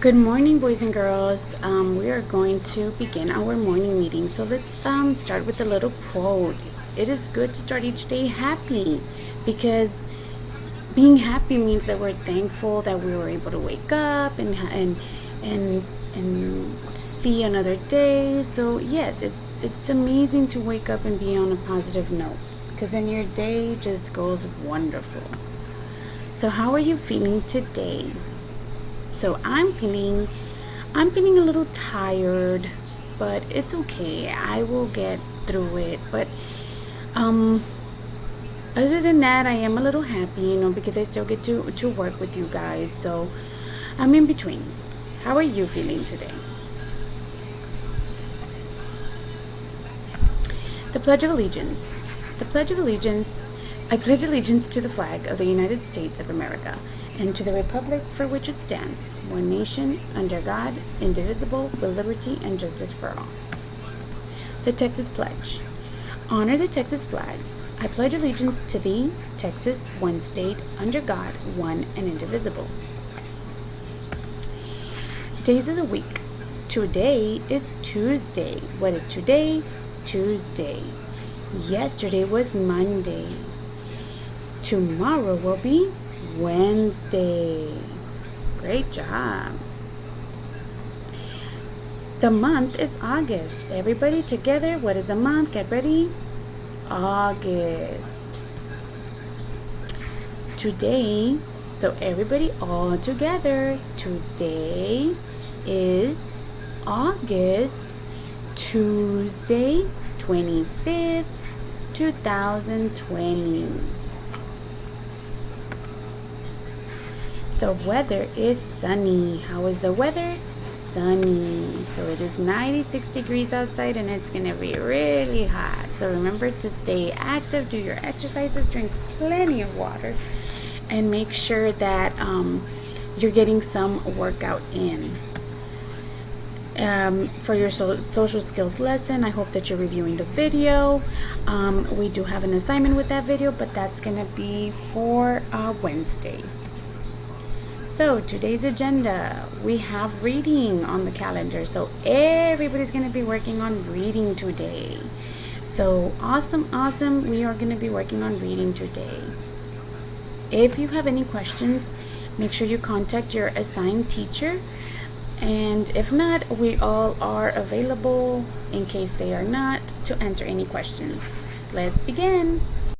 Good morning, boys and girls. We are going to begin our morning meeting. So let's start with a little quote. It is good to start each day happy because being happy means that we're thankful that we were able to wake up and see another day. So yes, it's amazing to wake up and be on a positive note because then your day just goes wonderful. So how are you feeling today? So I'm feeling a little tired, but it's okay. I will get through it. But um other than that, I am a little happy, because I still get to work with you guys. So I'm in between. How are you feeling today? The Pledge of Allegiance. The Pledge of Allegiance. I pledge allegiance to the flag of the United States of America and to the republic for which it stands, one nation, under God, indivisible, with liberty and justice for all. The Texas Pledge. Honor the Texas flag. I pledge allegiance to thee, Texas, one state, under God, one and indivisible. Days of the week. Today is Tuesday. What is today? Tuesday. Yesterday was Monday. Tomorrow will be Wednesday. Great job. The month is August. Everybody together. What is a month? Get ready. August. Today, so everybody all together. Today is August, Tuesday, 25th, 2020. The weather is sunny. How is the weather? Sunny. So it is 96 degrees outside and it's going to be really hot. So remember to stay active, do your exercises, drink plenty of water, and make sure that you're getting some workout in. For your social skills lesson, I hope that you're reviewing the video. We do have an assignment with that video, but that's going to be for Wednesday. So today's agenda, we have reading on the calendar. So everybody's going to be working on reading today. So awesome. We are going to be working on reading today. If you have any questions, make sure you contact your assigned teacher. And if not, we all are available in case they are not to answer any questions. Let's begin.